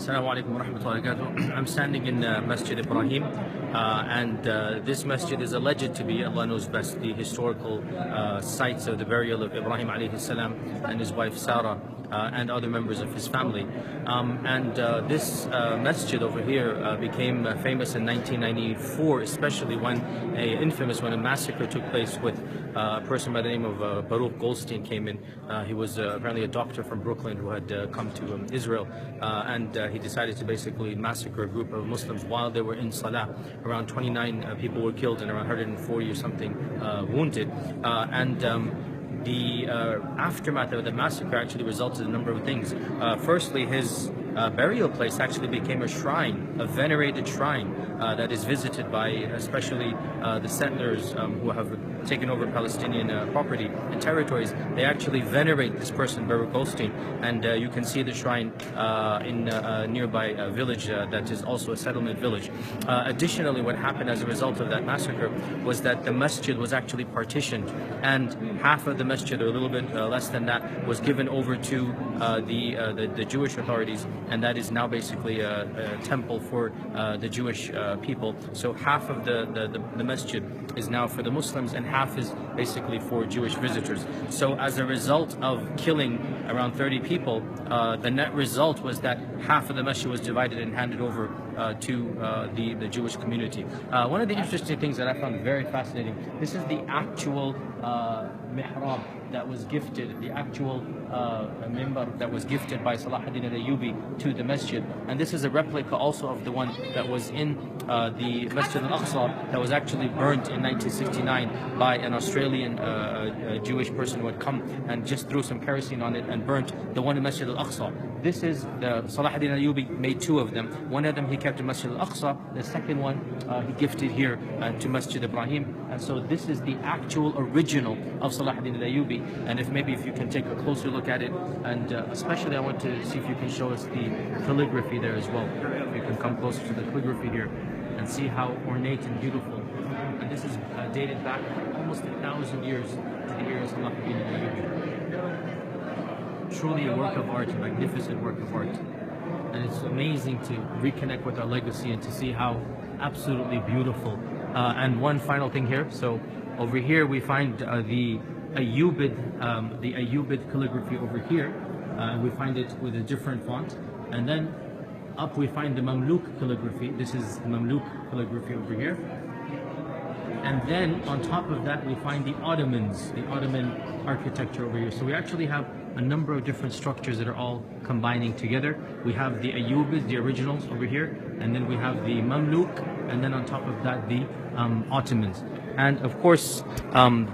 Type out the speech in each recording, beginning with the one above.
Assalamu alaikum wa rahmatullahi wa barakatuh. I'm standing in Masjid Ibrahim, and this masjid is alleged to be, Allah knows best, the historical sites of the burial of Ibrahim alayhi salam and his wife Sarah and other members of his family. This masjid over here became famous in 1994, especially when when a massacre took place with a person by the name of Baruch Goldstein came in. He was apparently a doctor from Brooklyn who had come to Israel, and he decided to basically massacre a group of Muslims while they were in Salah. Around 29 people were killed and around 140 or something wounded. The aftermath of the massacre actually resulted in a number of things. Firstly, his burial place actually became a shrine, a venerated shrine that is visited by especially the settlers who have taken over Palestinian property and territories. They actually venerate this person, Baruch Goldstein, and you can see the shrine in a nearby village that is also a settlement village. Additionally, what happened as a result of that massacre was that the masjid was actually partitioned, and half of the masjid, or a little bit less than that, was given over to the Jewish authorities, and that is now basically a temple for the Jewish people. So half of the masjid is now for the Muslims and half is basically for Jewish visitors. So as a result of killing around 30 people, the net result was that half of the masjid was divided and handed over to the Jewish community. One of the interesting things that I found very fascinating, this is the actual mihrab that was gifted, the actual minbar that was gifted by Salah al-Ayyubi to the masjid, and this is a replica also of the one that was in the Masjid Al-Aqsa that was actually burnt in 1969 by an Australian Jewish person who had come and just threw some kerosene on it and burnt the one in Masjid Al-Aqsa. This is Salah al-Ayyubi made two of them. One of them he kept in Masjid Al-Aqsa, the second one he gifted here to Masjid Ibrahim. And so this is the actual original of Salah al-Ayyubi. And if you can take a closer look at it, and especially I want to see if you can show us the calligraphy there as well. If you can come closer to the calligraphy here and see how ornate and beautiful. And this is dated back almost 1,000 years to the era of Salah al-Ayyubi. Truly a work of art, a magnificent work of art. And it's amazing to reconnect with our legacy and to see how absolutely beautiful. And one final thing here. So over here we find the Ayyubid calligraphy over here. We find it with a different font. And then up we find the Mamluk calligraphy. This is the Mamluk calligraphy over here. And then on top of that we find the Ottomans, the Ottoman architecture over here. So we actually have a number of different structures that are all combining together. We have the Ayyubids, the originals over here, and then we have the Mamluk, and then on top of that the Ottomans. And of course,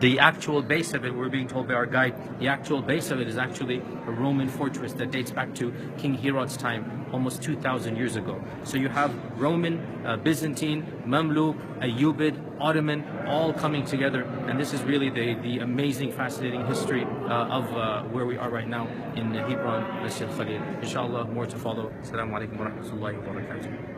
the actual base of it, we're being told by our guide, the actual base of it is actually a Roman fortress that dates back to King Herod's time, almost 2,000 years ago. So you have Roman, Byzantine, Mamluk, Ayyubid, Ottoman, all coming together. And this is really the amazing, fascinating history of where we are right now in Hebron, Masjid Al Khaleel. Inshallah, more to follow. Assalamu alaikum wa rahmatullahi wa barakatuh.